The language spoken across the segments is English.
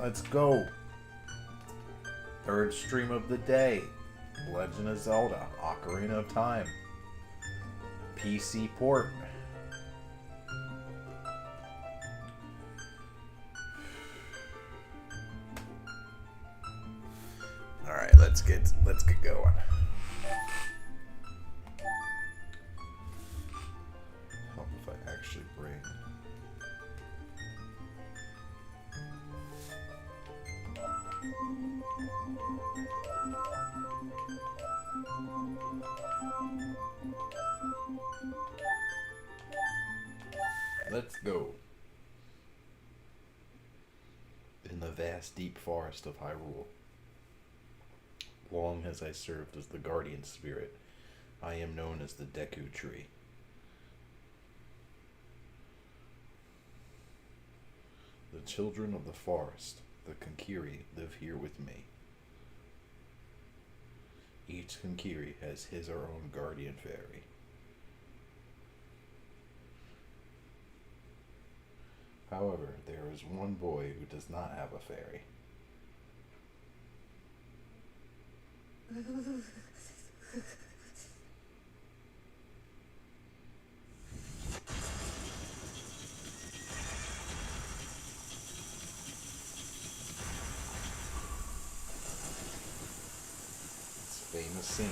Let's go. Third stream of the day. Legend of Zelda, Ocarina of Time. PC port. Alright, let's get going. Help if I actually bring Let's go. In the vast deep forest of Hyrule, long as I served as the guardian spirit, I am known as the Deku Tree. The children of the forest, the Konkiri, live here with me. Each Konkiri has his or own guardian fairy. However, there is one boy who does not have a fairy. It's a famous scene.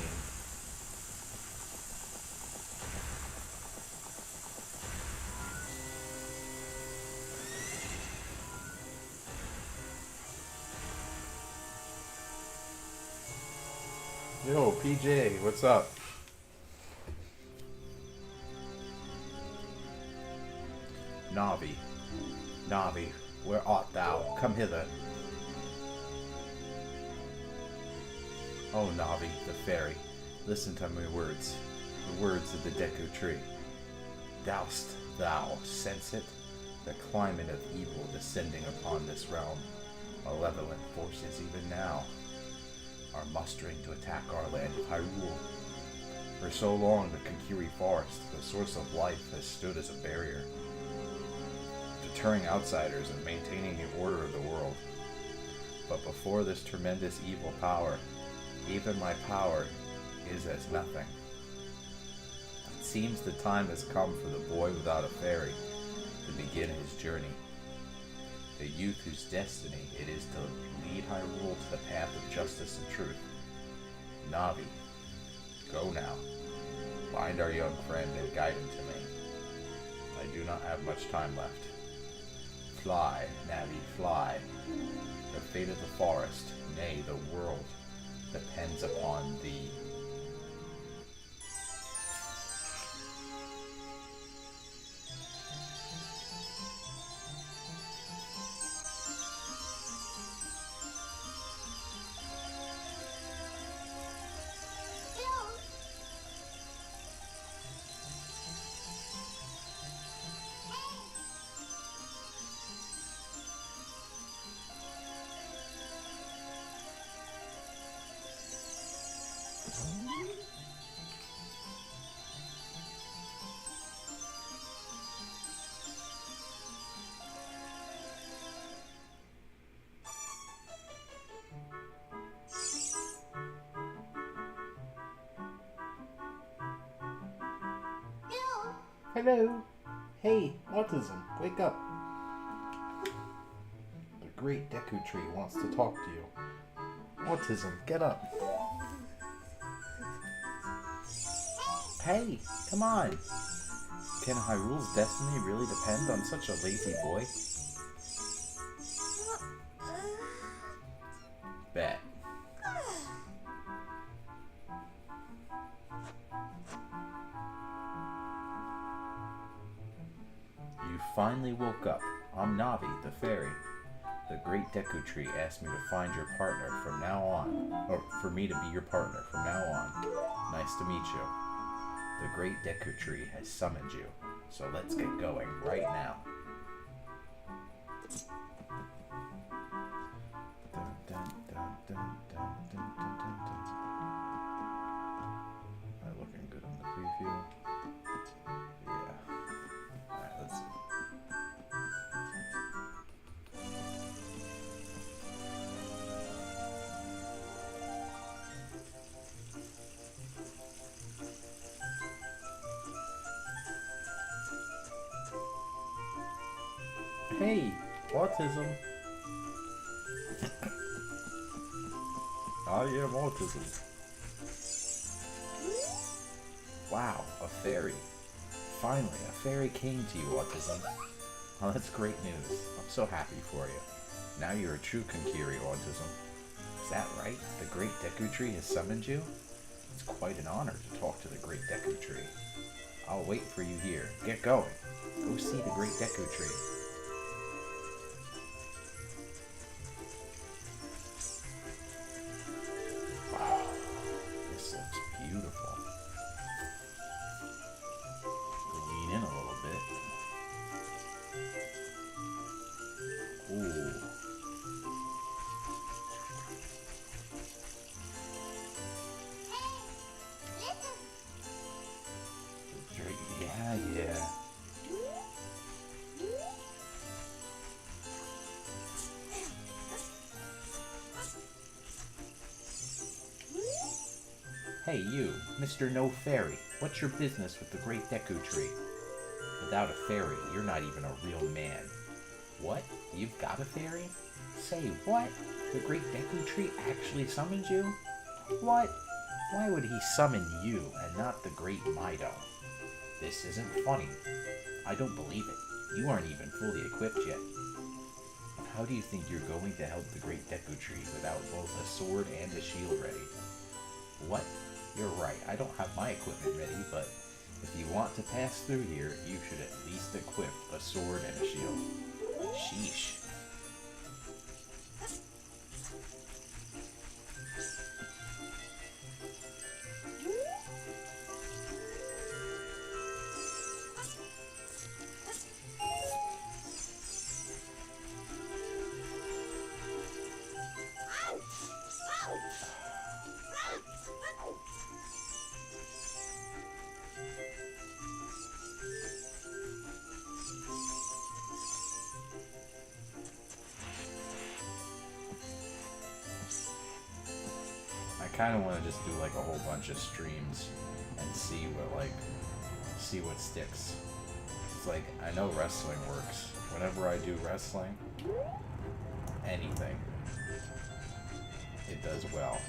Yo, PJ, what's up? Navi, Navi, where art thou? Come hither. Oh, Navi, the fairy, listen to my words, the words of the Deku Tree. Dost thou sense it? The climate of evil descending upon this realm. Malevolent forces even now are mustering to attack our land of Hyrule. For so long, the Konkiri Forest, the source of life, has stood as a barrier, deterring outsiders and maintaining the order of the world. But before this tremendous evil power, even my power is as nothing. It seems the time has come for the boy without a fairy to begin his journey. The youth whose destiny it is to lead Hyrule to the path of justice and truth. Navi, go now. Find our young friend and guide him to me. I do not have much time left. Fly, Navi, fly. The fate of the forest, nay, the world, depends upon thee. Hello. Hey, Autism, wake up. The great Deku Tree wants to talk to you. Autism, get up. Hey, come on. Can Hyrule's destiny really depend on such a lazy boy? Bet. You finally woke up. I'm Navi, the fairy. The great Deku Tree asked me to find your partner from now on. Or for me to be your partner from now on. Nice to meet you. The great Deku Tree has summoned you. So let's get going right now. Dun, dun, dun, dun, dun, dun, dun, dun, dun. Am I looking good in the preview? Yeah. Alright, let's see. me, autism. I am autism. Wow, a fairy. Finally, a fairy came to you, autism. Well, that's great news. I'm so happy for you. Now you're a true Konkiri, autism. Is that right? The Great Deku Tree has summoned you? It's quite an honor to talk to the Great Deku Tree. I'll wait for you here. Get going. Go see the Great Deku Tree. Wow, this looks beautiful. Lean in a little bit. Ooh. Yeah. Hey you, Mr. No Fairy, what's your business with the Great Deku Tree? Without a fairy, you're not even a real man. What? You've got a fairy? Say what? The Great Deku Tree actually summoned you? What? Why would he summon you and not the Great Mido? This isn't funny. I don't believe it. You aren't even fully equipped yet. How do you think you're going to help the Great Deku Tree without both a sword and a shield ready? What? You're right, I don't have my equipment ready, but if you want to pass through here, you should at least equip a sword and a shield. Sheesh. I kind of want to just do like a whole bunch of streams and see what sticks. It's like, I know wrestling works. Whenever I do wrestling, anything, it does well.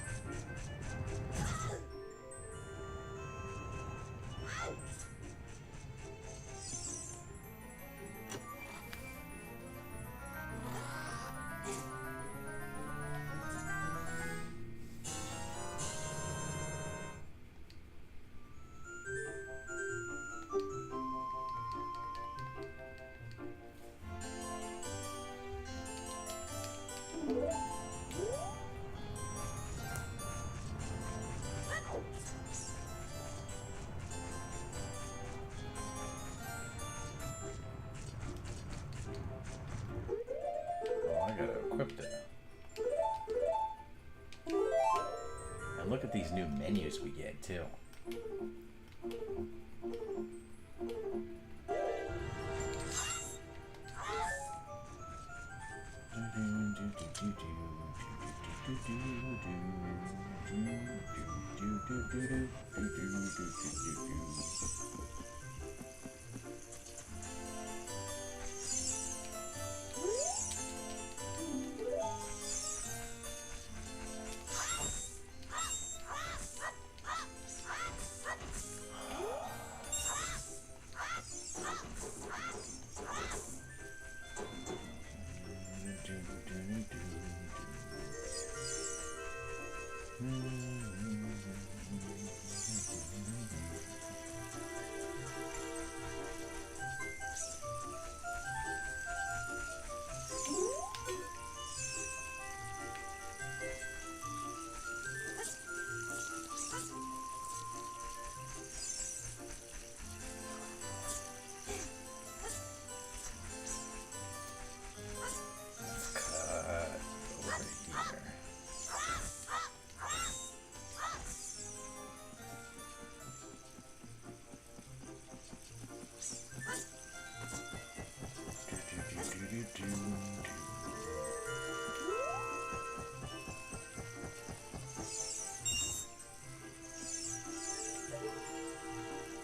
And look at these new menus we get too.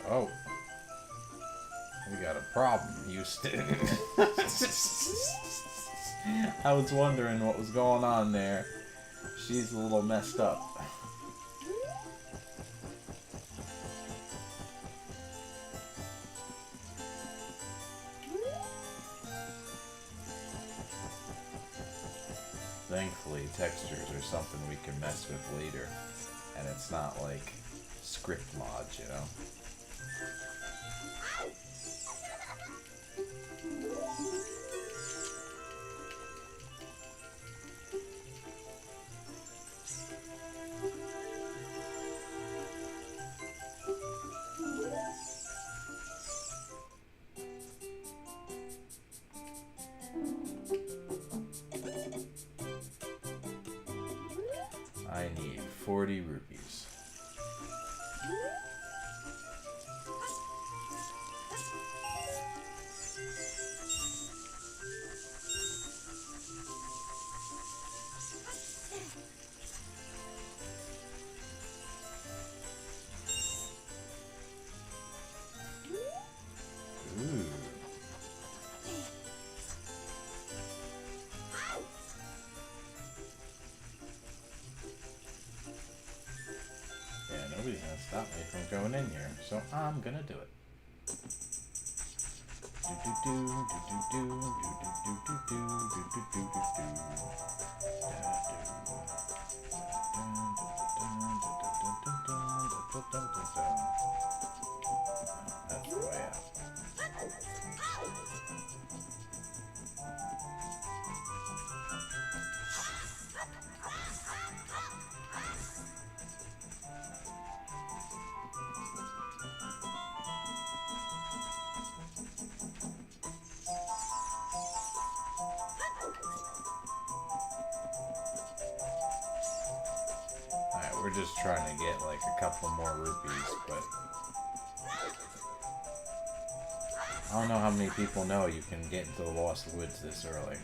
Oh, we got a problem, Houston. I was wondering what was going on there. She's a little messed up. Thankfully, textures are something we can mess with later, and it's not like script mods, you know? I need 40 rupees. Ooh. Nobody's gonna stop me from going in here, so I'm gonna do it. That's the way out. We're just trying to get like a couple more rupees, but I don't know how many people know you can get into the Lost Woods this early.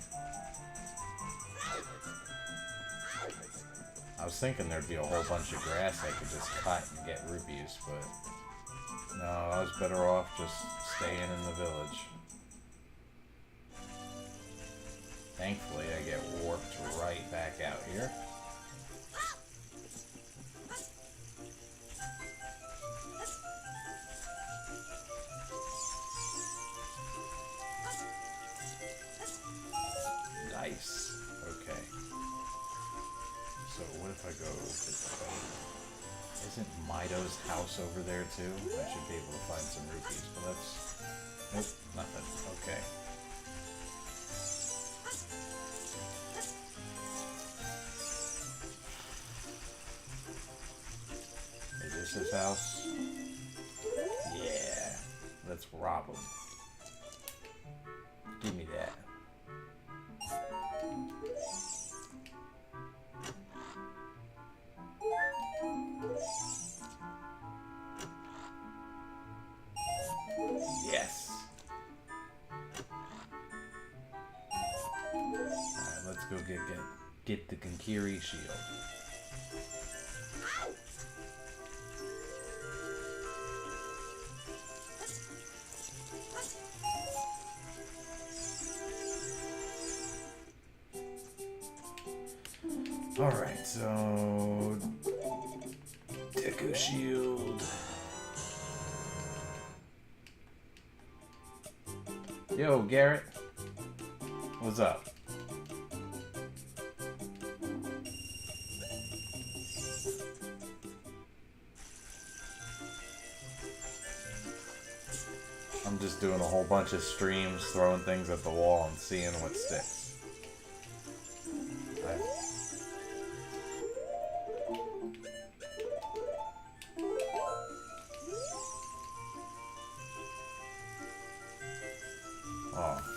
I was thinking there'd be a whole bunch of grass I could just cut and get rupees, but no, I was better off just staying in the village. Thankfully, I get warped right back out here. Nice. Okay. So what if I go this way? Isn't Mido's house over there too? I should be able to find some rupees, but that's... Nope, nothing. Okay. Is this his house? Yeah. Let's rob him. Give me that. Yes. Alright, let's go get the Kankiri shield. Alright, so Deku shield. Yo, Garrett. What's up? I'm just doing a whole bunch of streams, throwing things at the wall and seeing what sticks.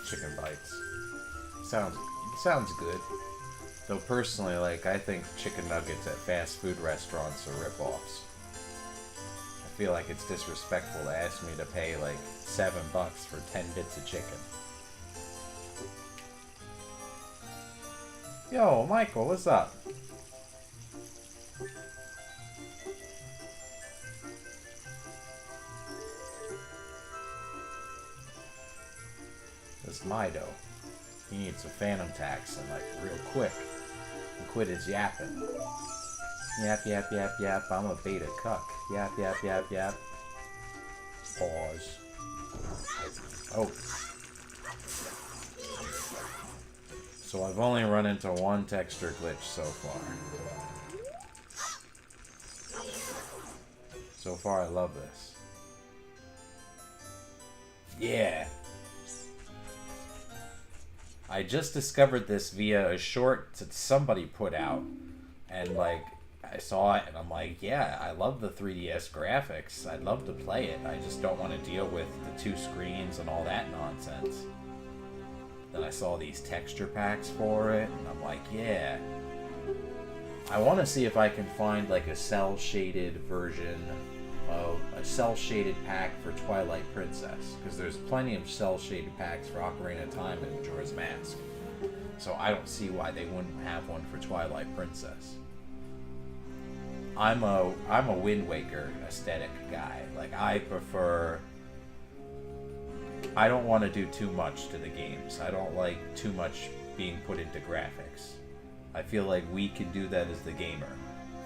Chicken bites. Sounds good. Though personally, like, I think chicken nuggets at fast food restaurants are rip-offs. I feel like it's disrespectful to ask me to pay like $7 for 10 bits of chicken. Yo, Michael, what's up? this Mido. He needs a phantom tax and like real quick. And quit his yapping. Yap, yap, yap, yap. I'm a beta cuck. Yap, yap, yap, yap. Pause. Oh. So I've only run into one texture glitch so far. So far, I love this. Yeah. I just discovered this via a short that somebody put out. And, like, I saw it and I'm like, yeah, I love the 3DS graphics. I'd love to play it. I just don't want to deal with the 2 screens and all that nonsense. Then I saw these texture packs for it, and I'm like, yeah. I want to see if I can find like a cel-shaded version of a cel-shaded pack for Twilight Princess, because there's plenty of cel-shaded packs for Ocarina of Time and Majora's Mask. So I don't see why they wouldn't have one for Twilight Princess. I'm a Wind Waker aesthetic guy. Like, I prefer... I don't want to do too much to the games. I don't like too much being put into graphics. I feel like we can do that as the gamer.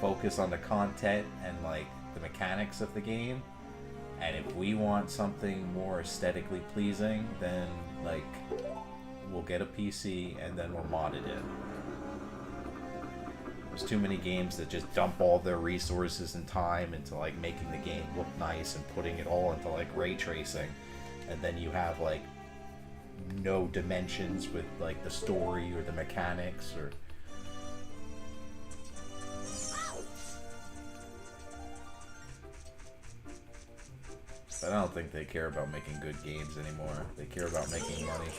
Focus on the content and like the mechanics of the game. And if we want something more aesthetically pleasing, then like we'll get a PC and then we'll mod it in. There's too many games that just dump all their resources and time into like making the game look nice and putting it all into like ray tracing. And then you have like no dimensions with like the story or the mechanics or... But I don't think they care about making good games anymore. They care about making money.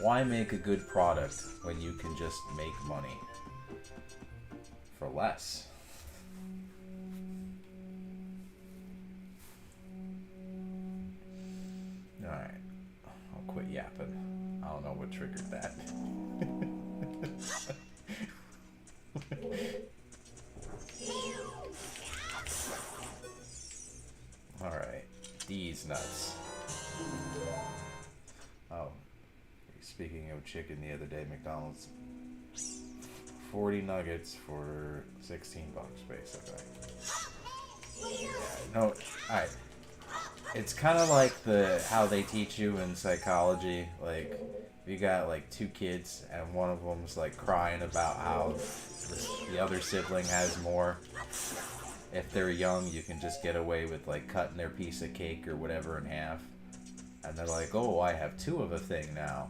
Why make a good product when you can just make money for less? Alright, I'll quit yapping. I don't know what triggered that. Alright, these nuts. Oh, speaking of chicken the other day, McDonald's 40 nuggets for 16 bucks basically. Yeah, no, alright. It's kind of like how they teach you in psychology. Like, if you got like 2 kids and one of them's like crying about how the other sibling has more. If they're young, you can just get away with like cutting their piece of cake or whatever in half. And they're like, oh, I have 2 of a thing now.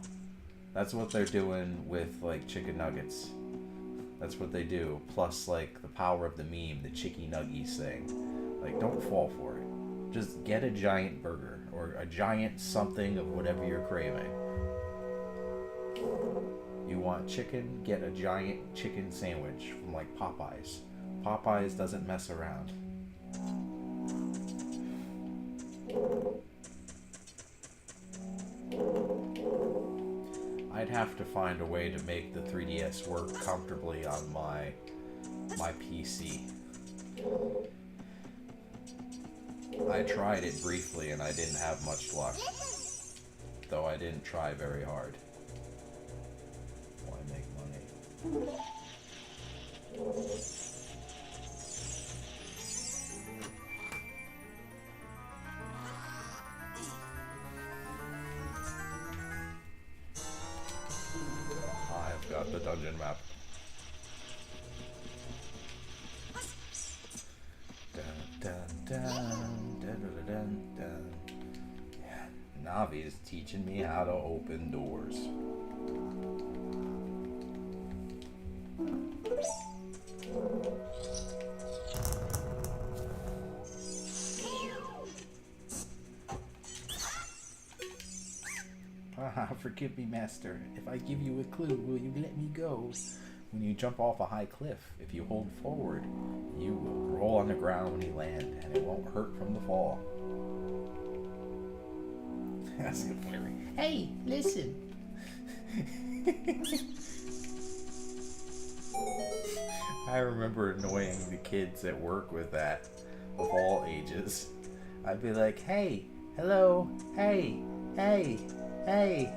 That's what they're doing with like chicken nuggets. That's what they do. Plus like the power of the meme, the chicky nuggies thing. Like, don't fall for it. Just get a giant burger or a giant something of whatever you're craving. You want chicken? Get a giant chicken sandwich from like Popeyes. Popeyes doesn't mess around. I'd have to find a way to make the 3DS work comfortably on my PC. I tried it briefly and I didn't have much luck. Though I didn't try very hard. Why make money? I've got the dungeon map. Dun, dun, dun. Yeah, Navi is teaching me how to open doors. Forgive me, master. If I give you a clue, will you let me go? When you jump off a high cliff, if you hold forward, you will roll on the ground when you land, and it won't hurt from the fall. That's good flavor. Hey, listen. I remember annoying the kids at work with that, of all ages. I'd be like, hey, hello, hey, hey, hey,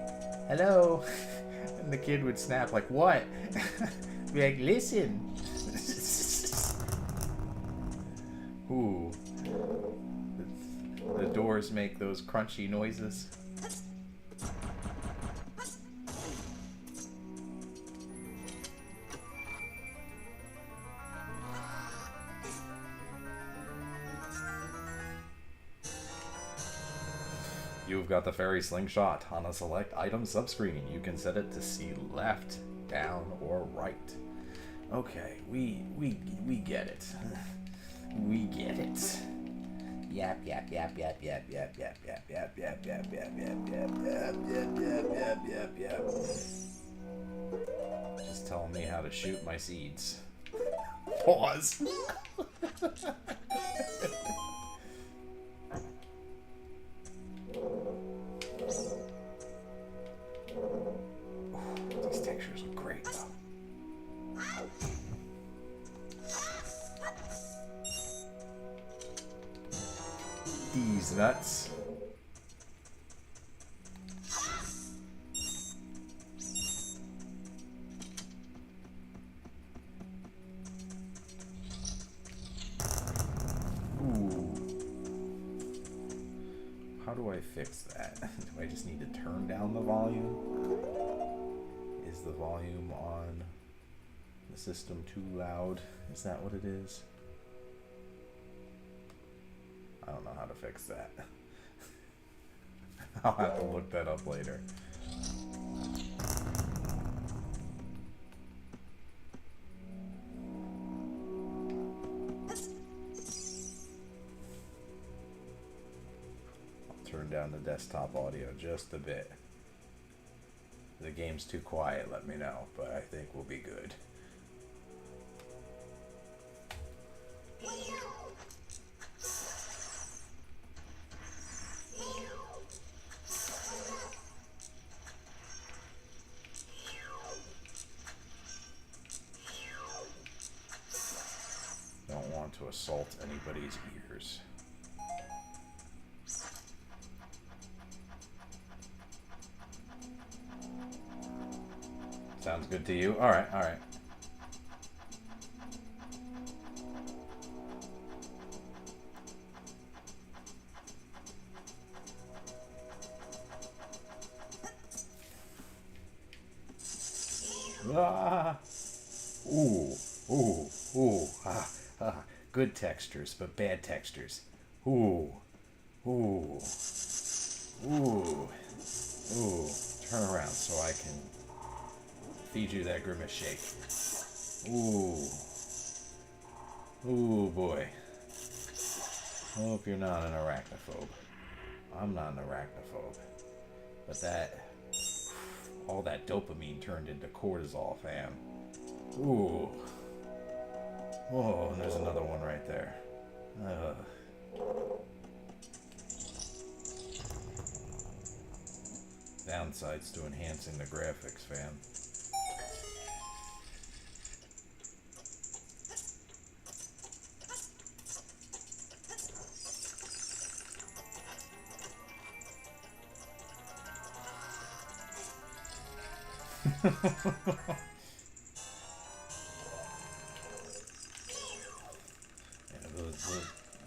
hello. And the kid would snap like, what? Be like, listen. Ooh. The doors make those crunchy noises. You've got the fairy slingshot. On a select item subscreen, you can set it to see left, down, or right. Okay, we get it. We get it. Yap yap yap yap yap yap yap yap yap yap yap yap yap yap yap yap yap yap yap. Just telling me how to shoot my seeds. Pause. These textures are great though. These nuts. Ooh. How do I fix that? Do I just need to turn down the volume? Is the volume on the system too loud? Is that what it is? I don't know how to fix that. I'll have to look that up later. I'll turn down the desktop audio just a bit. If the game's too quiet, let me know, but I think we'll be good. To assault anybody's ears. Sounds good to you? Alright, alright. Ah! Ooh, ooh, ooh, ah, ah. Good textures, but bad textures. Ooh. Ooh. Ooh. Ooh. Turn around so I can feed you that grimace shake. Ooh. Ooh, boy. Hope you're not an arachnophobe. I'm not an arachnophobe. But all that dopamine turned into cortisol, fam. Ooh. Oh, and there's another one right there. Downsides to enhancing the graphics, fam.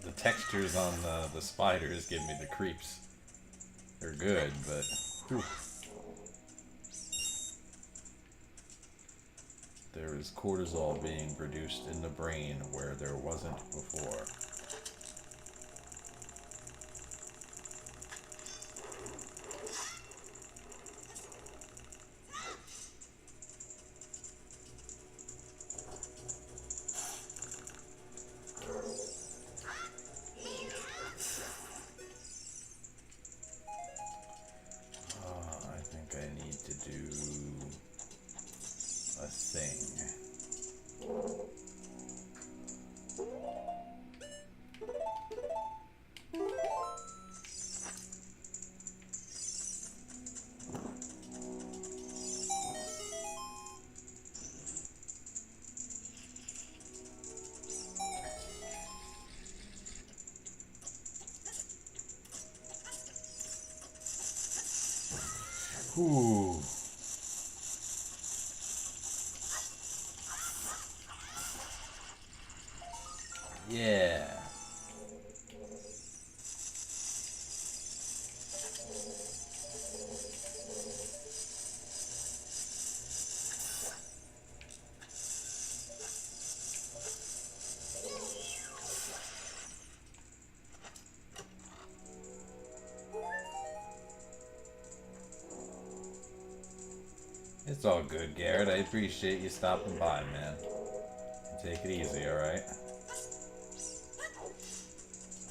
The textures on the spiders give me the creeps. They're good, but whew. There is cortisol being produced in the brain where there wasn't before. Ooh. Yeah. It's all good, Garrett. I appreciate you stopping by, man. Take it easy, alright?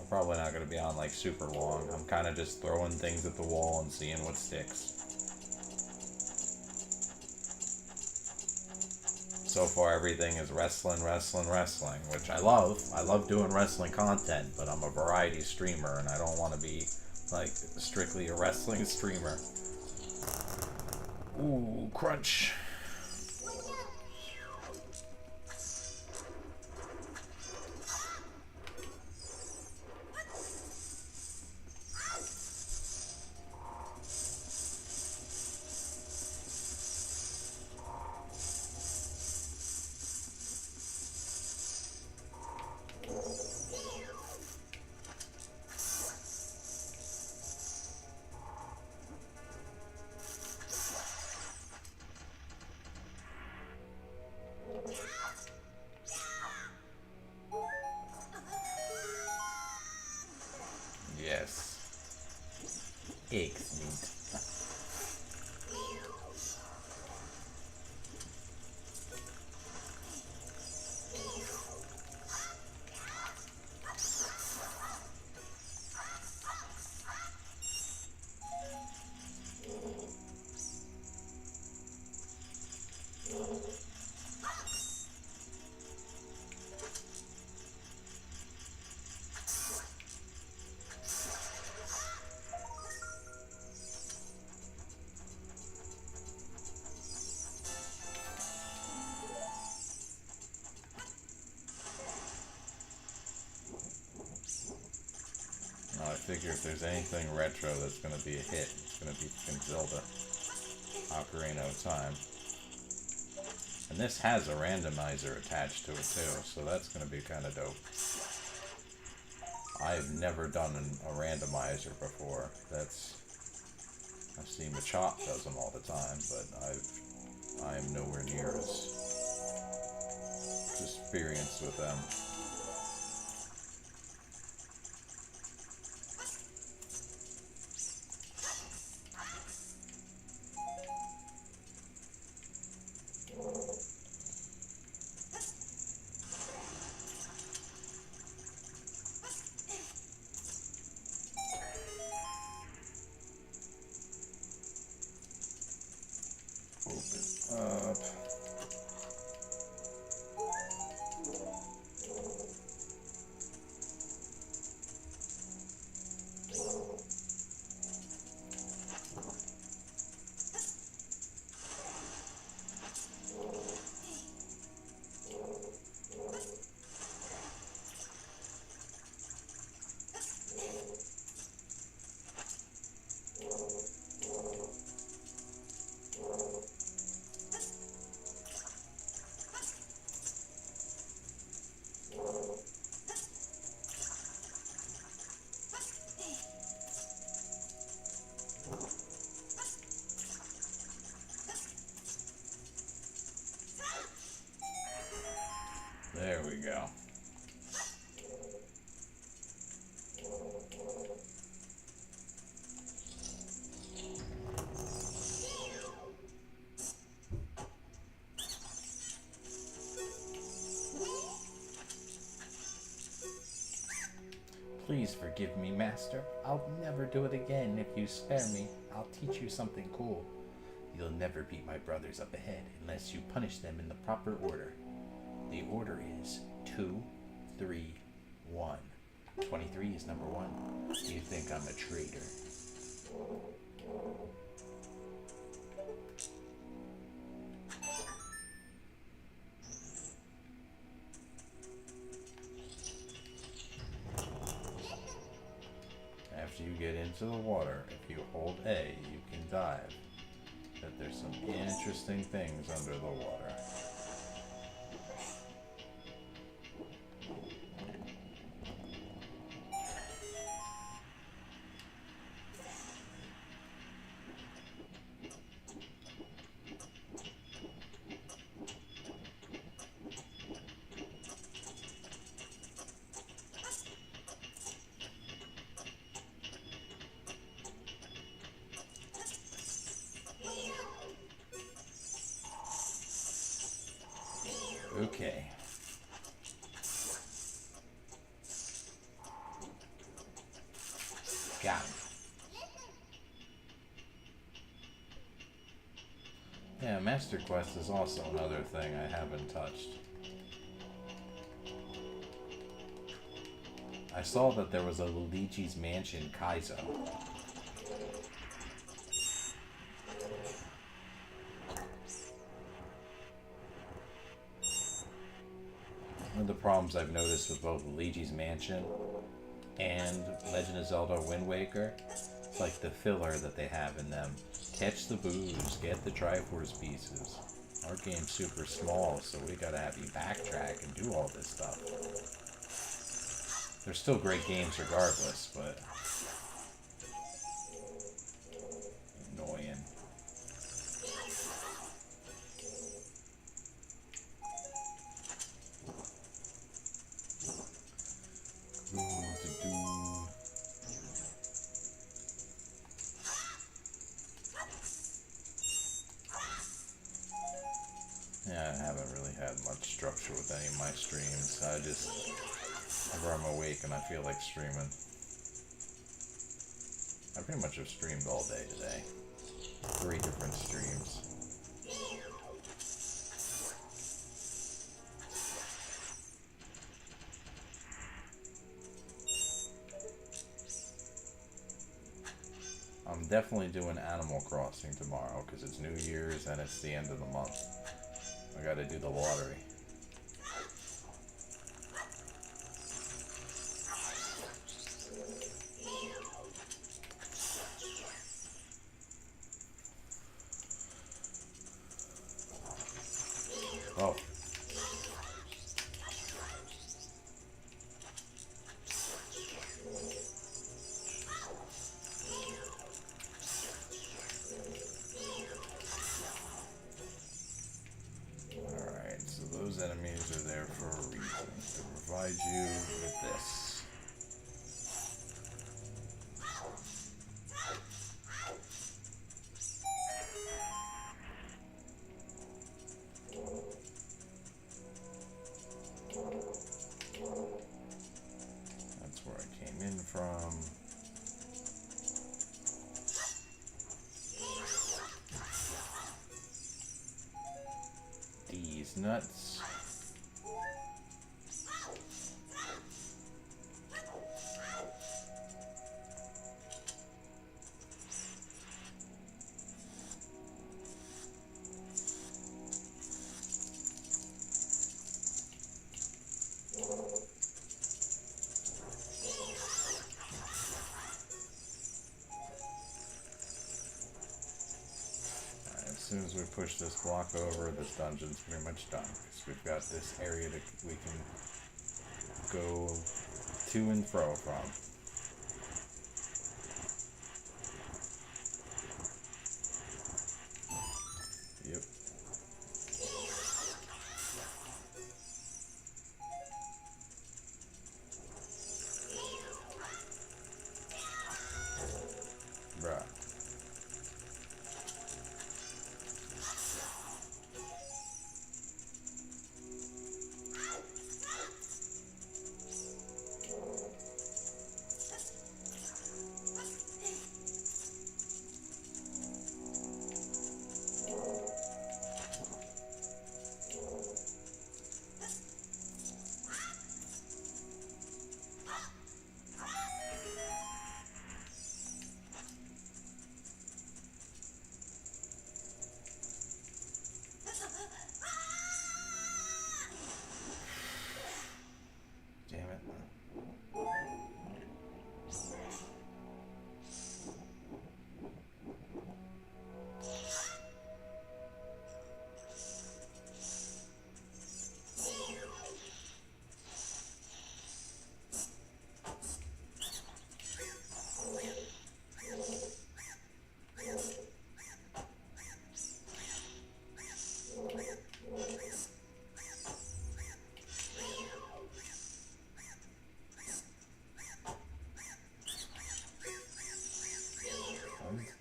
I'm probably not going to be on like super long. I'm kind of just throwing things at the wall and seeing what sticks. So far, everything is wrestling, which I love. I love doing wrestling content, but I'm a variety streamer, and I don't want to be like strictly a wrestling streamer. Ooh, crunch. Yes. Eggs meat. I figure if there's anything retro that's going to be a hit, it's going to be Zelda, Ocarina of Time. And this has a randomizer attached to it too, so that's going to be kind of dope. I've never done a randomizer before. I've seen Machop does them all the time, but I am nowhere near as experienced with them. There we go. Please forgive me, Master. I'll never do it again if you spare me. I'll teach you something cool. You'll never beat my brothers up ahead unless you punish them in the proper order. The order is 2, 3, 1. 23 is number 1. You think I'm a traitor? After you get into the water, if you hold A, you can dive. that there's some interesting things under the water. Okay. Got him. Yeah, Master Quest is also another thing I haven't touched. I saw that there was a Luigi's Mansion Kaizo. One of the problems I've noticed with both Luigi's Mansion and Legend of Zelda Wind Waker, it's like the filler that they have in them. Catch the booze, get the Triforce pieces. Our game's super small, so we gotta have you backtrack and do all this stuff. They're still great games regardless, but annoying. Yeah, I haven't really had much structure with any of my streams. I just, whenever I'm awake and I feel like streaming. I pretty much have streamed all day today. 3 different streams. I'm definitely doing Animal Crossing tomorrow because it's New Year's and it's the end of the month. I gotta do the lottery. Oh. Alright, so those enemies are there for a reason. To provide you with this. That's where I came in from. These nuts. As soon as we push this block over, this dungeon's pretty much done. Because we've got this area that we can go to and fro from. Yep. Bruh.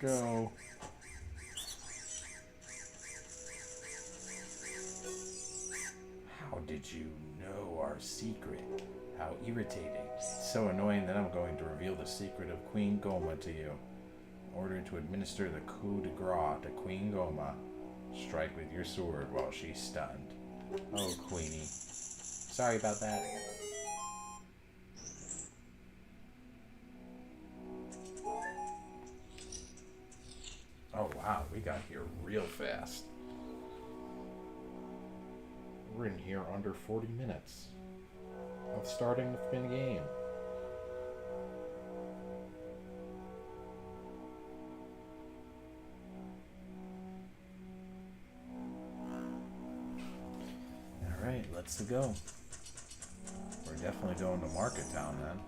go. How did you know our secret? How irritating. So annoying that I'm going to reveal the secret of Queen Goma to you. In order to administer the coup de grace to Queen Goma, strike with your sword while she's stunned. Oh, Queenie. Sorry about that. Oh, wow. We got here real fast. We're in here under 40 minutes of starting the game. Alright, let's go. We're definitely going to Market Town then.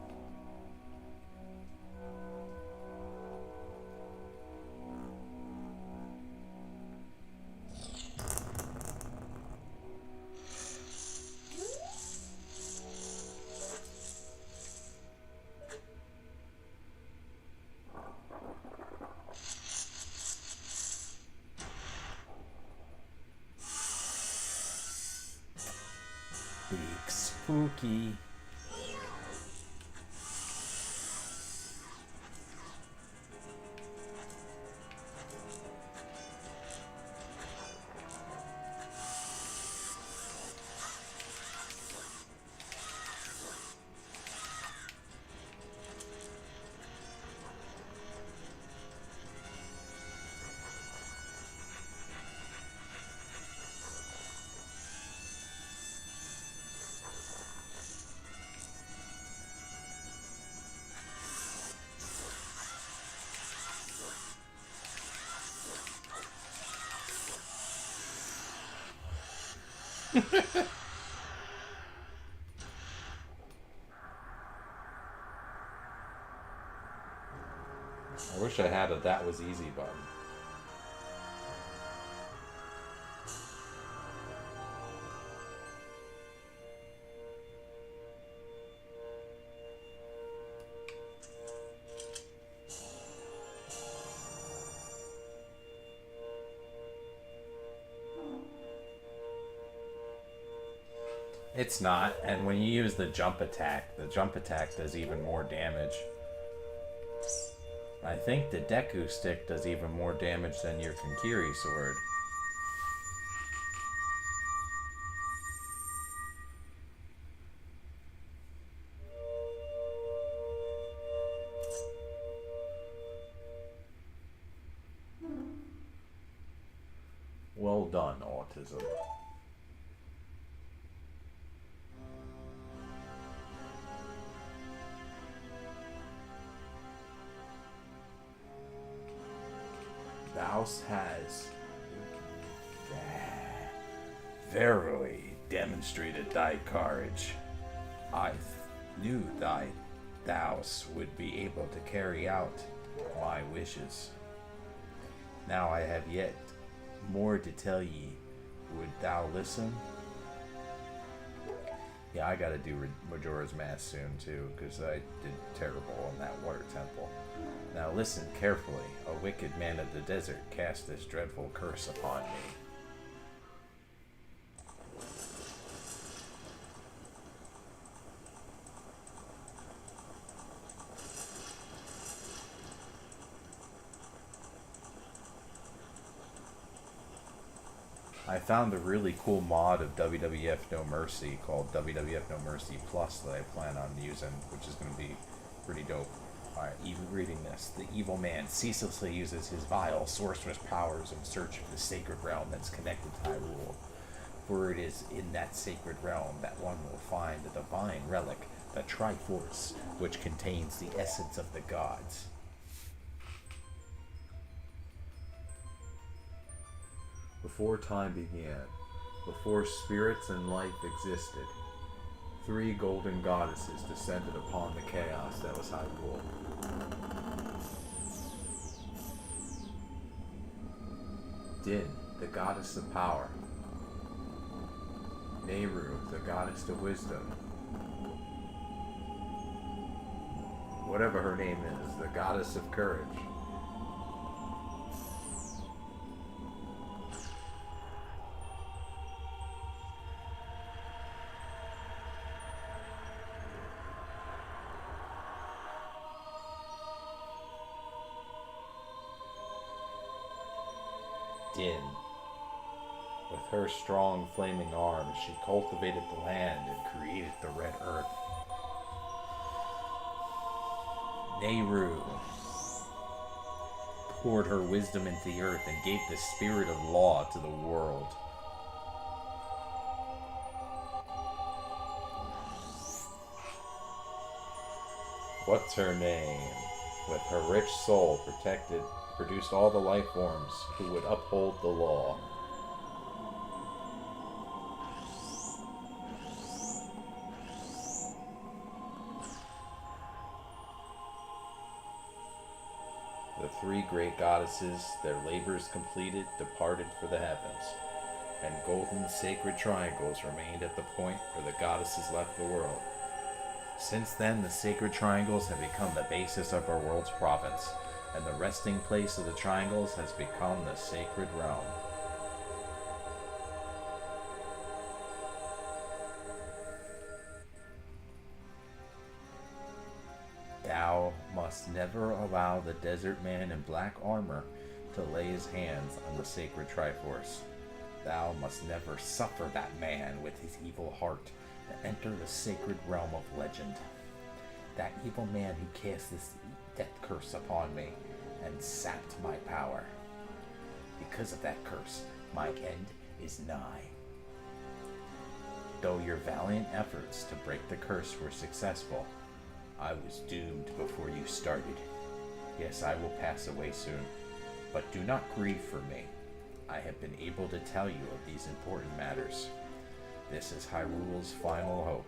Big spooky. I wish I had a that was easy button. It's not, and when you use the jump attack does even more damage. I think the Deku stick does even more damage than your Kankiri sword. Well done, autism. House has verily demonstrated thy courage. I knew thou would be able to carry out my wishes. Now I have yet more to tell ye. Would thou listen? Yeah, I gotta do Majora's Mask soon too, because I did terrible on that water temple. Now listen carefully. A wicked man of the desert cast this dreadful curse upon me. I found a really cool mod of WWF No Mercy called WWF No Mercy Plus that I plan on using, which is going to be pretty dope. Alright, even reading this. The evil man ceaselessly uses his vile, sorcerous powers in search of the sacred realm that's connected to Hyrule. For it is in that sacred realm that one will find the divine relic, the Triforce, which contains the essence of the gods. Before time began, before spirits and life existed, 3 golden goddesses descended upon the chaos that was Hyrule. Din, the goddess of power. Nehru, the goddess of wisdom. Whatever her name is, the goddess of courage. Din. With her strong flaming arms, she cultivated the land and created the Red Earth. Nehru poured her wisdom into the earth and gave the spirit of law to the world. What's her name? With her rich soul produced all the life forms who would uphold the law. The three great goddesses, their labors completed, departed for the heavens, and golden sacred triangles remained at the point where the goddesses left the world. Since then, the sacred triangles have become the basis of our world's province, and the resting place of the triangles has become the sacred realm. Thou must never allow the desert man in black armor to lay his hands on the sacred Triforce. Thou must never suffer that man with his evil heart to enter the sacred realm of legend. That evil man who cast this death curse upon me and sapped my power. Because of that curse, my end is nigh. Though your valiant efforts to break the curse were successful, I was doomed before you started. Yes, I will pass away soon, but do not grieve for me. I have been able to tell you of these important matters. This is Hyrule's final hope.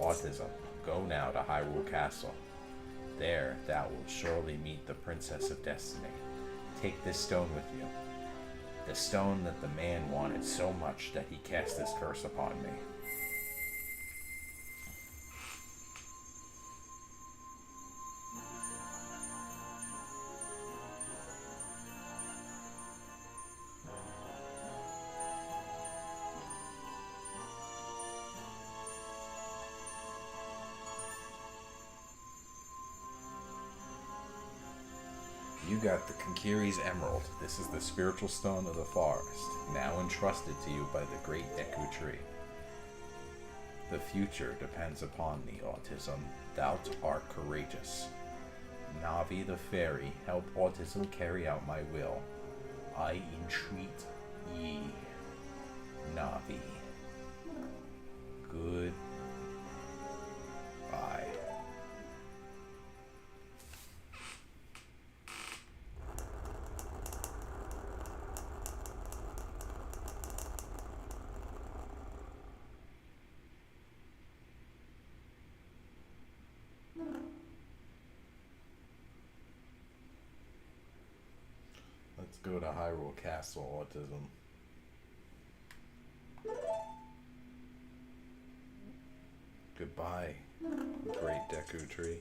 Autism, go now to Hyrule Castle. There thou wilt surely meet the Princess of Destiny. Take this stone with you. The stone that the man wanted so much that he cast this curse upon me. You got the Konkiri's Emerald. This is the spiritual stone of the forest, now entrusted to you by the great Deku Tree. The future depends upon thee, Autism. Thou art courageous. Navi the fairy, help Autism carry out my will. I entreat ye, Navi. Goodbye. Let's go to Hyrule Castle, Autism. Goodbye, great Deku Tree.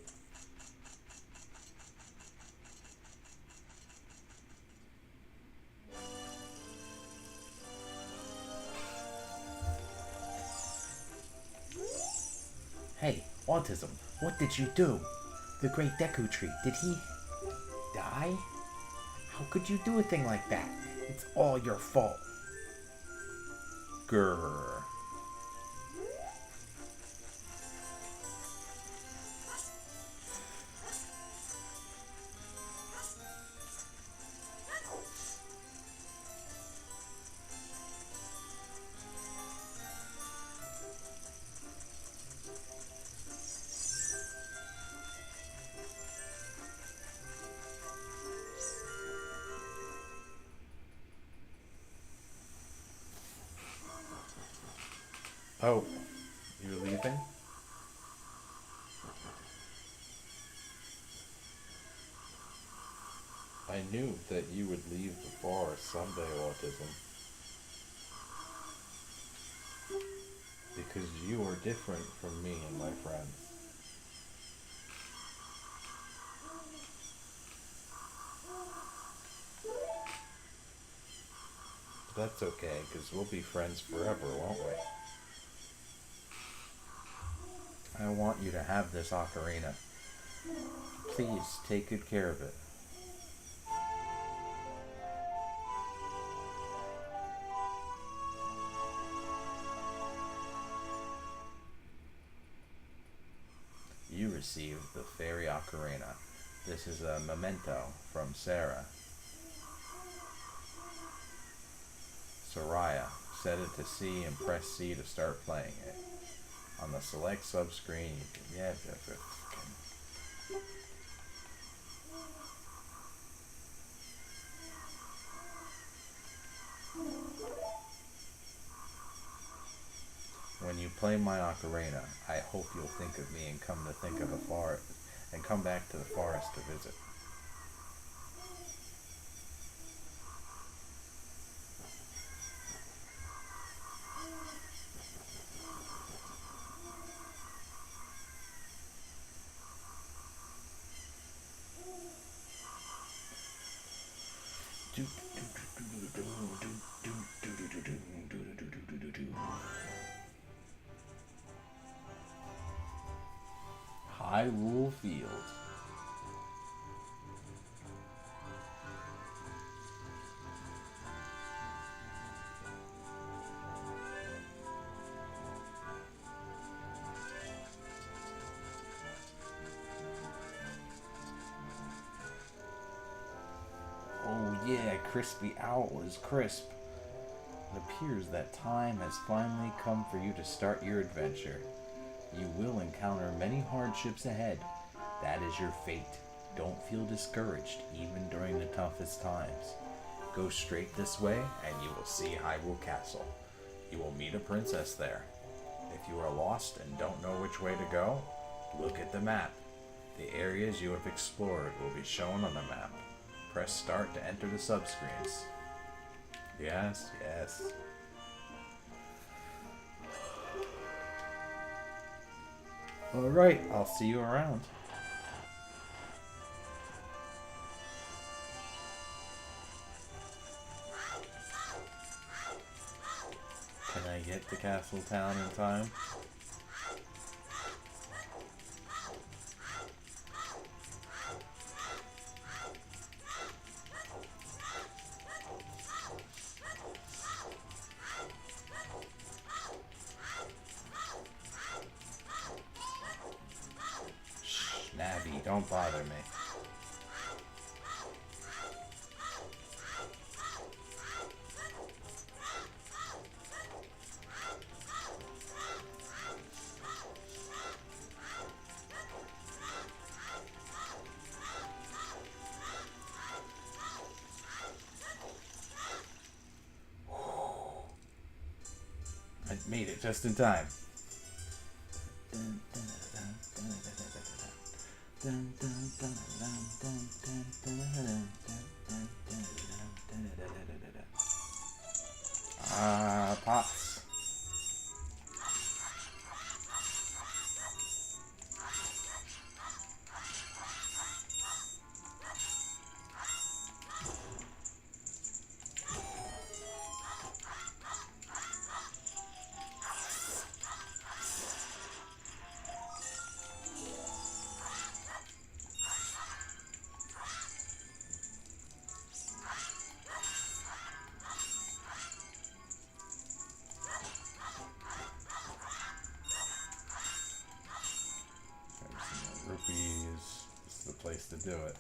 Hey, Autism, what did you do? The great Deku Tree, did he die? How could you do a thing like that? It's all your fault. Grrr. Oh, you're leaving? I knew that you would leave the forest someday, Autism. Because you are different from me and my friends. But that's okay, because we'll be friends forever, won't we? I want you to have this ocarina. Please take good care of it. received the fairy ocarina. This is a memento from Sarah. Soraya, set it to C and press C to start playing it. On the select subscreen, you can, When you play my ocarina, I hope you'll think of me and come back to the forest to visit. Hyrule Field. Oh yeah, crispy owl is crisp. It appears that time has finally come for you to start your adventure. You will encounter many hardships ahead. That is your fate. Don't feel discouraged, even during the toughest times. Go straight this way, and you will see Hyrule Castle. You will meet a princess there. If you are lost and don't know which way to go, look at the map. The areas you have explored will be shown on the map. Press start to enter the subscreens. Yes, yes. Alright, I'll see you around. Can I get to Castle Town in time? Navi, don't bother me. I made it just in time. Pots. Rupees. This is the place to do it.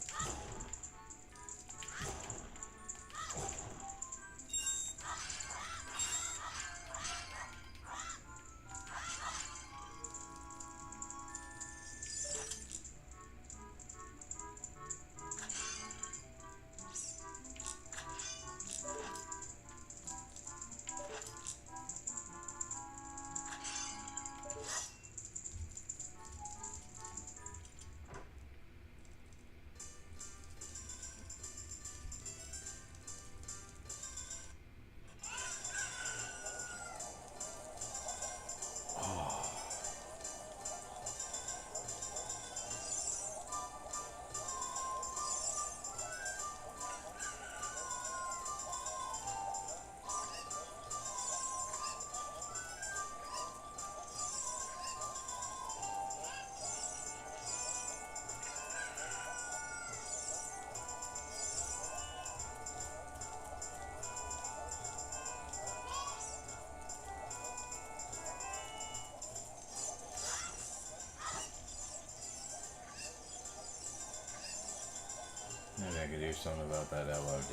I could do something about that LOD.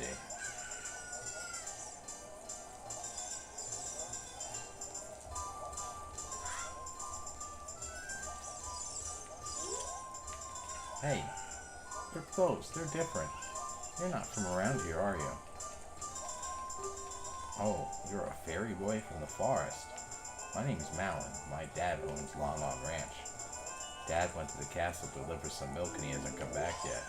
Hey, they're close. They're different. You're not from around here, are you? Oh, you're a fairy boy from the forest. My name's Malin. My dad owns Lon Lon Ranch. Dad went to the castle to deliver some milk and he hasn't come back yet.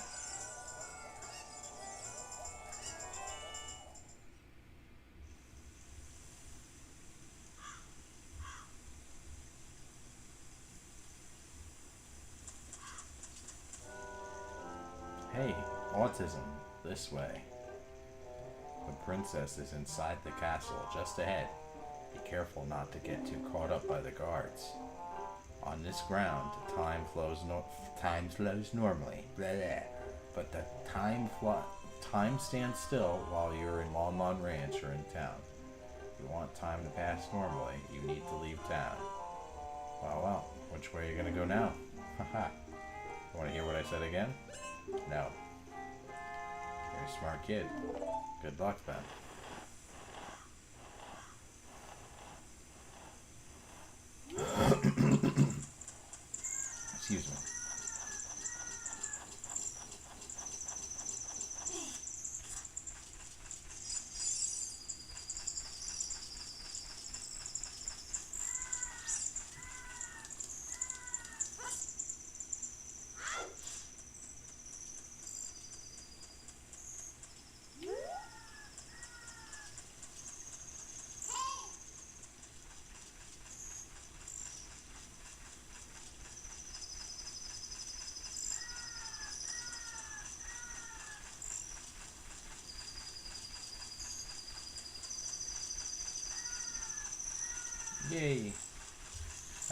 Hey, autism. This way. The princess is inside the castle, just ahead. Be careful not to get too caught up by the guards. On this ground, time flows normally, blah, blah. But the time stands still while you're in Lon Lon Ranch or in town. If you want time to pass normally, you need to leave town. Well, which way are you gonna go now? Haha. Want to hear what I said again? No. You're a smart kid. Good luck then. Excuse me. Yay!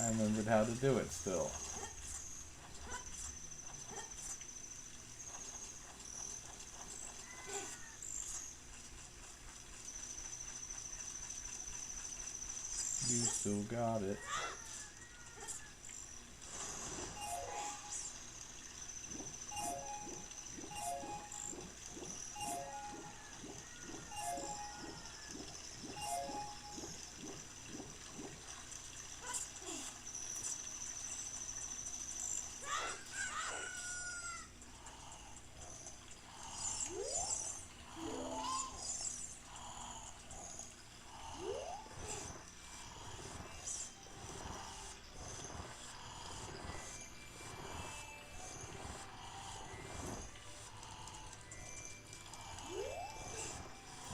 I remembered how to do it still. You still got it.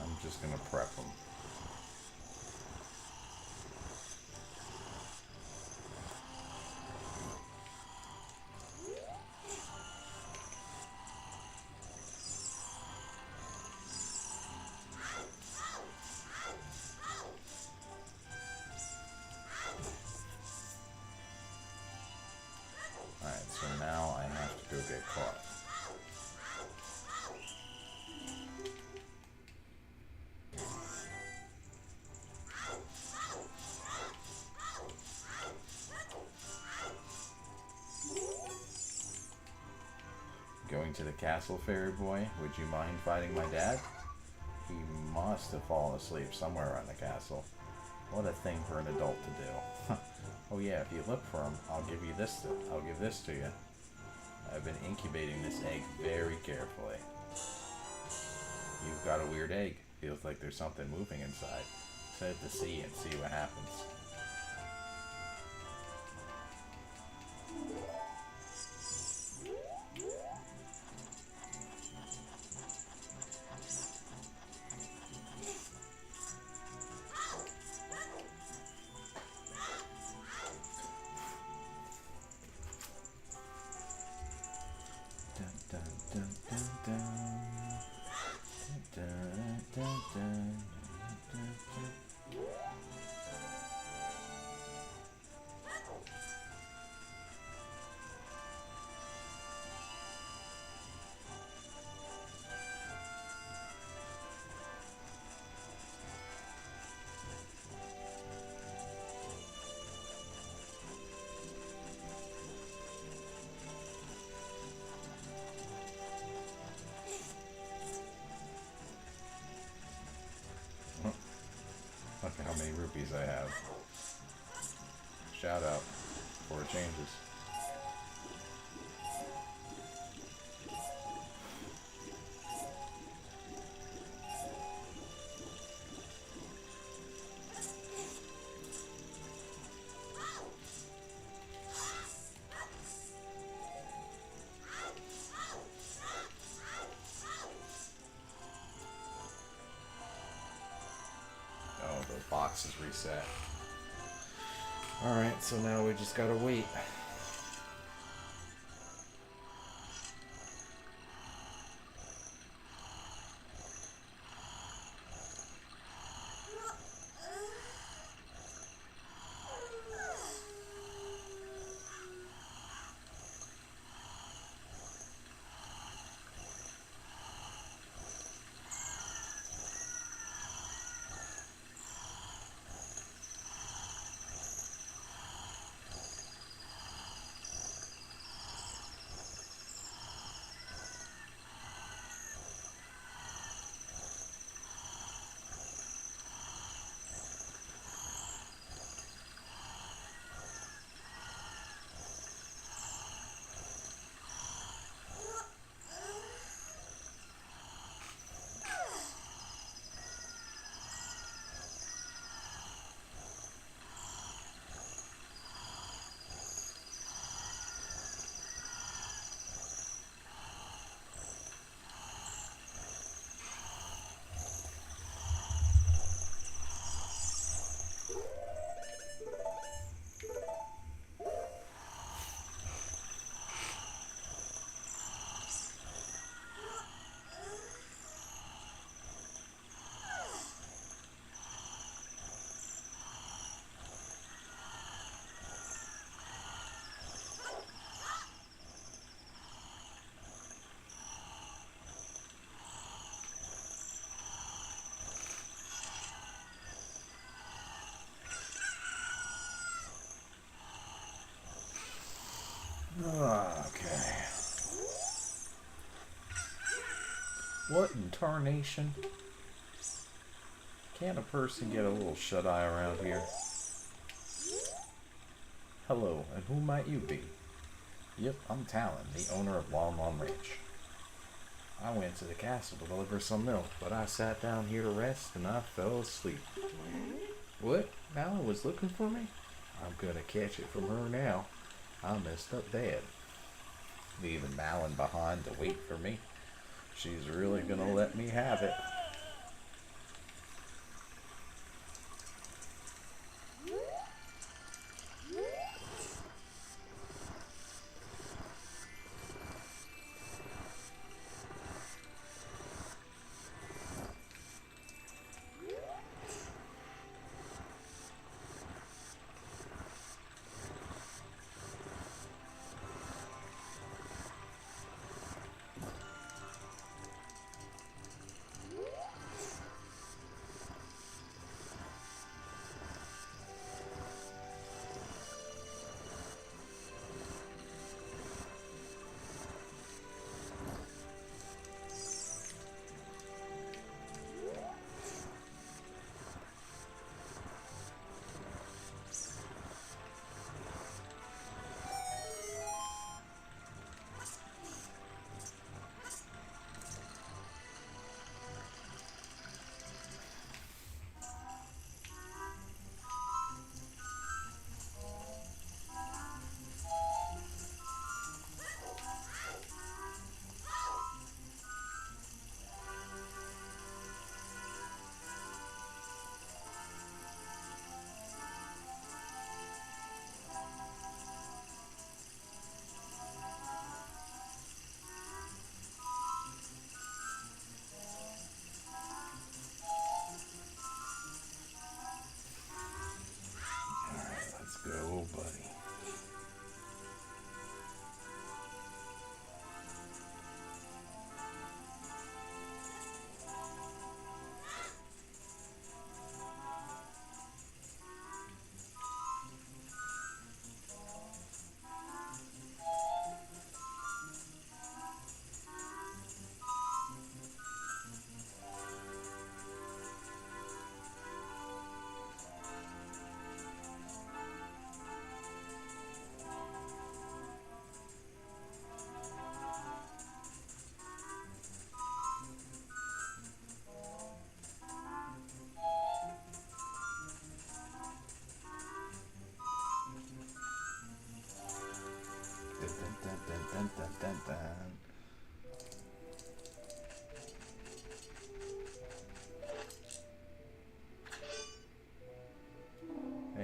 I'm just gonna prep them. Alright, so now I have to go get caught. Going to the castle, fairy boy? Would you mind fighting my dad? He must have fallen asleep somewhere around the castle. What a thing for an adult to do. Oh yeah, if you look for him, I'll give this to you. I've been incubating this egg very carefully. You've got a weird egg. Feels like there's something moving inside. Set it to sea and see what happens. rupees I have. Shout out before it changes. Oh, the box is reset. Alright, so now we just gotta wait. Okay. What in tarnation? Can't a person get a little shut-eye around here? Hello, and who might you be? Yep, I'm Talon, the owner of Lon Lon Ranch. I went to the castle to deliver some milk, but I sat down here to rest and I fell asleep. What? Malin was looking for me? I'm gonna catch it from her now. I messed up bad. Leaving Malin behind to wait for me. She's really gonna let me have it.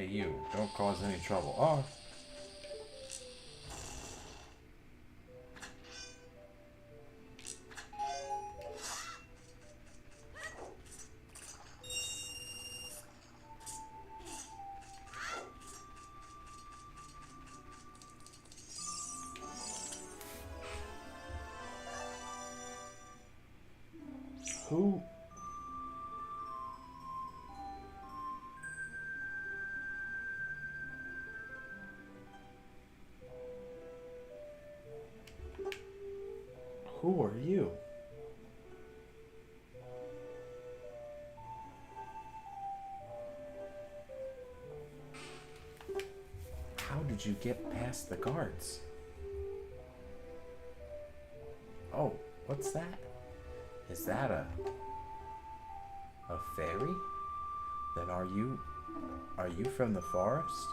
Hey you, don't cause any trouble. Oh! Who? Who are you? How did you get past the guards? Oh, what's that? Is that a fairy? Then are you from the forest?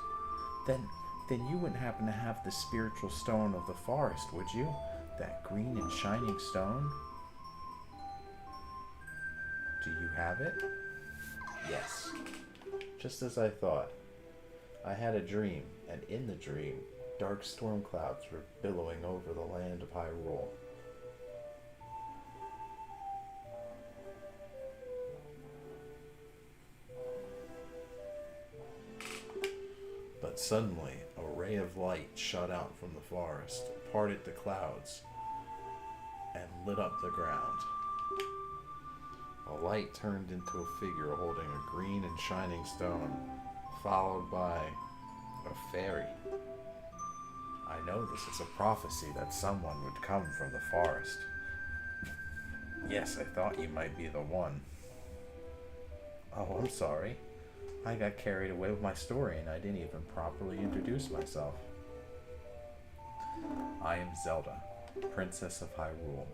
Then you wouldn't happen to have the spiritual stone of the forest, would you? That green and shining stone? Do you have it? Yes. Just as I thought. I had a dream, and in the dream, dark storm clouds were billowing over the land of Hyrule. But suddenly, a ray of light shot out from the forest, parted the clouds, and lit up the ground. A light turned into a figure holding a green and shining stone, followed by a fairy. I know this is a prophecy that someone would come from the forest. Yes, I thought you might be the one. Oh, I'm sorry. I got carried away with my story and I didn't even properly introduce myself. I am Zelda, Princess of Hyrule.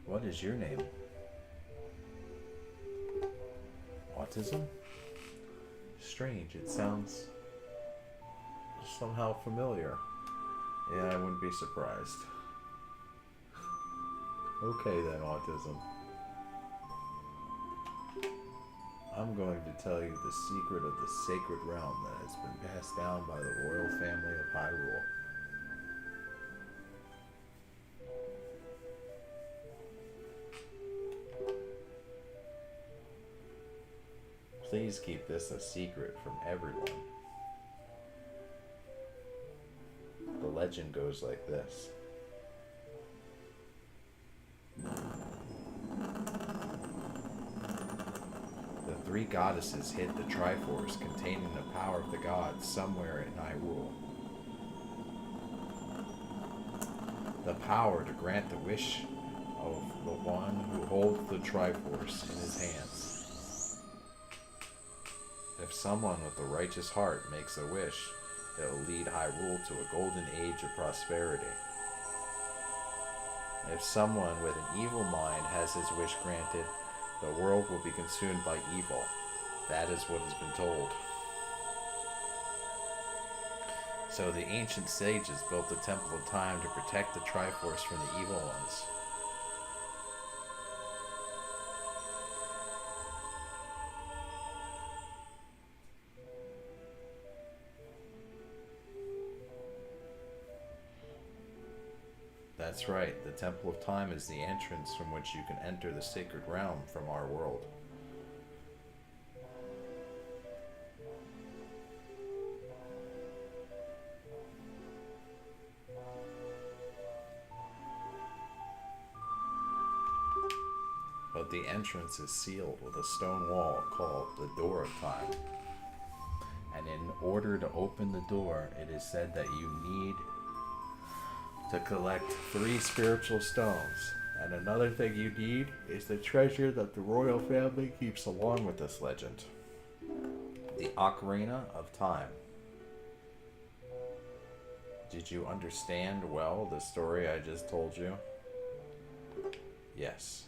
What is your name? Autism? Strange, it sounds somehow familiar. Yeah, I wouldn't be surprised. Okay then, autism. I'm going to tell you the secret of the sacred realm that has been passed down by the royal family of Hyrule. Please keep this a secret from everyone. The legend goes like this. The three goddesses hid the Triforce containing the power of the gods somewhere in Hyrule. The power to grant the wish of the one who holds the Triforce in his hands. If someone with a righteous heart makes a wish, it will lead Hyrule to a golden age of prosperity. If someone with an evil mind has his wish granted, the world will be consumed by evil. That is what has been told. So the ancient sages built the Temple of Time to protect the Triforce from the evil ones. That's right, the Temple of Time is the entrance from which you can enter the sacred realm from our world. But the entrance is sealed with a stone wall called the Door of Time. And in order to open the door, it is said that you need to collect 3 spiritual stones. And another thing you need is the treasure that the royal family keeps along with this legend. The Ocarina of Time. Did you understand well the story I just told you? Yes,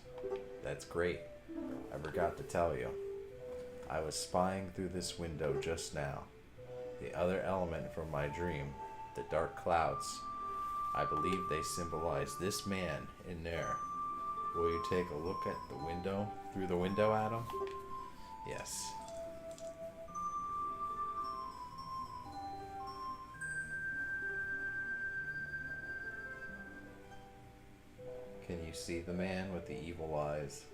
that's great. I forgot to tell you. I was spying through this window just now. The other element from my dream, the dark clouds, I believe they symbolize this man in there. Will you take a look at the window, through the window at him? Yes. Can you see the man with the evil eyes?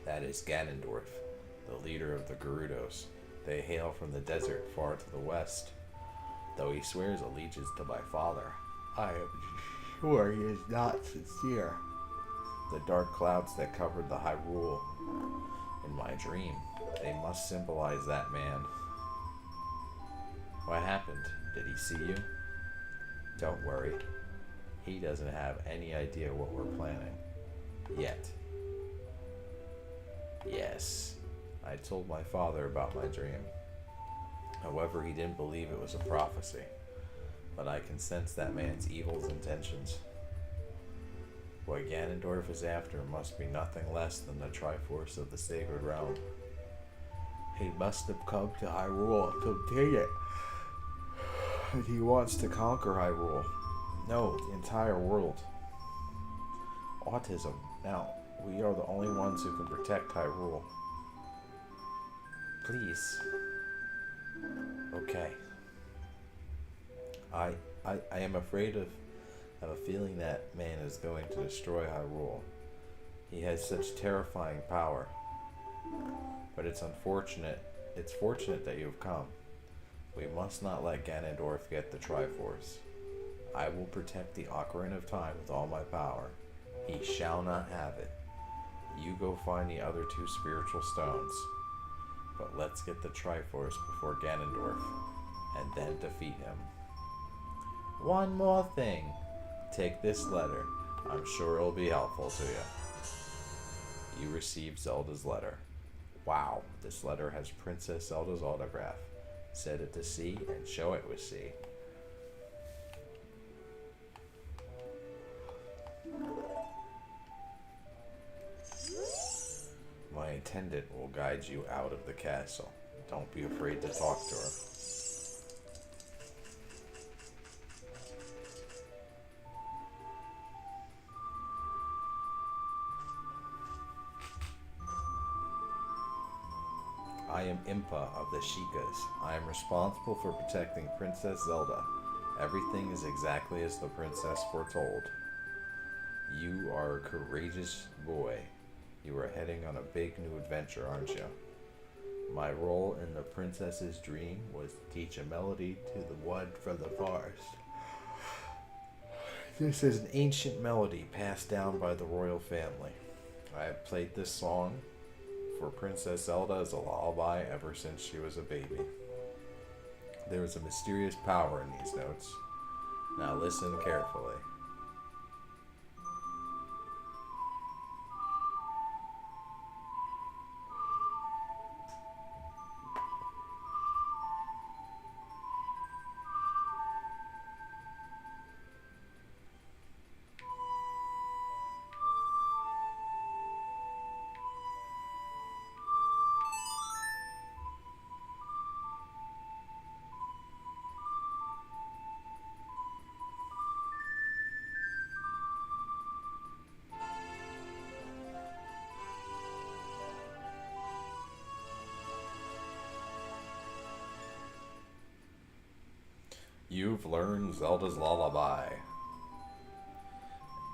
That is Ganondorf, the leader of the Gerudos. They hail from the desert far to the west. Though he swears allegiance to my father, I am sure he is not sincere. The dark clouds that covered the Hyrule in my dream, they must symbolize that man. What happened? Did he see you? Don't worry. He doesn't have any idea what we're planning. Yet. Yes, I told my father about my dream. However, he didn't believe it was a prophecy. But I can sense that man's evil intentions. What Ganondorf is after must be nothing less than the Triforce of the Sacred Realm. He must have come to Hyrule to obtain it. And he wants to conquer Hyrule. No, the entire world. Autism. Now, we are the only ones who can protect Hyrule. Please. Okay. I am afraid of... I have a feeling that man is going to destroy Hyrule. He has such terrifying power. But it's unfortunate. It's fortunate that you have come. We must not let Ganondorf get the Triforce. I will protect the Ocarina of Time with all my power. He shall not have it. You go find the other two spiritual stones. But let's get the Triforce before Ganondorf, and then defeat him. One more thing. Take this letter. I'm sure it'll be helpful to you. You received Zelda's letter. Wow, this letter has Princess Zelda's autograph. Set it to C and show it with C. My attendant will guide you out of the castle. Don't be afraid to talk to her. I am Impa of the Sheikahs. I am responsible for protecting Princess Zelda. Everything is exactly as the princess foretold. You are a courageous boy. You are heading on a big new adventure, aren't you? My role in the princess's dream was to teach a melody to the one from the forest. This is an ancient melody passed down by the royal family. I have played this song for Princess Zelda as a lullaby ever since she was a baby. There is a mysterious power in these notes. Now listen carefully. You've learned Zelda's lullaby.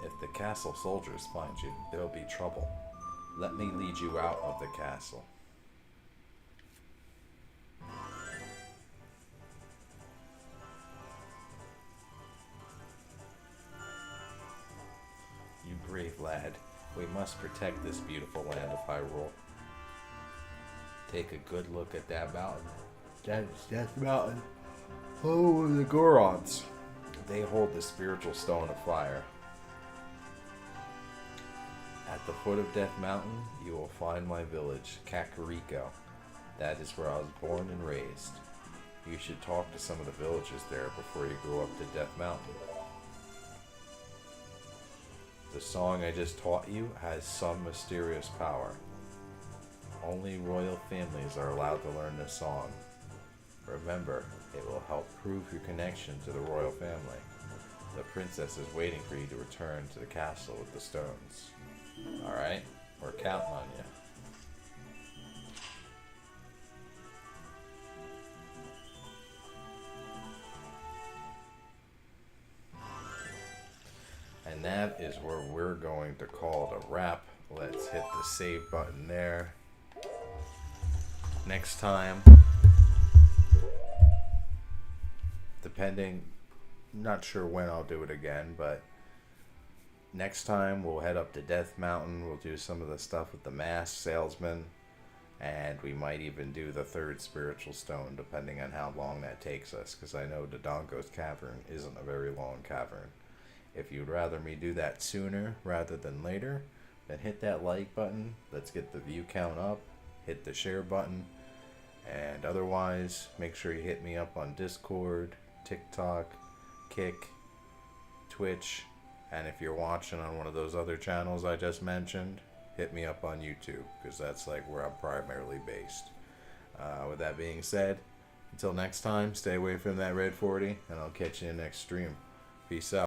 If the castle soldiers find you, there'll be trouble. Let me lead you out of the castle. You brave lad. We must protect this beautiful land of Hyrule. Take a good look at that mountain. That's Death Mountain. Oh, the Gorons. They hold the spiritual stone of fire. At the foot of Death Mountain, you will find my village, Kakariko. That is where I was born and raised. You should talk to some of the villagers there before you go up to Death Mountain. The song I just taught you has some mysterious power. Only royal families are allowed to learn this song. Remember, it will help prove your connection to the royal family. The princess is waiting for you to return to the castle with the stones. Alright? We're counting on you. And that is where we're going to call it a wrap. Let's hit the save button there. Next time, depending, not sure when I'll do it again, but next time we'll head up to Death Mountain. We'll do some of the stuff with the masked salesman, and we might even do the third spiritual stone, depending on how long that takes us, because I know Dodongo's cavern isn't a very long cavern. If you'd rather me do that sooner rather than later, then hit that like button. Let's get the view count up. Hit the share button. And otherwise, make sure you hit me up on Discord, TikTok, Kick, Twitch, and if you're watching on one of those other channels I just mentioned, hit me up on YouTube, because that's like where I'm primarily based. With that being said, until next time, stay away from that red 40, and I'll catch you in the next stream. Peace out.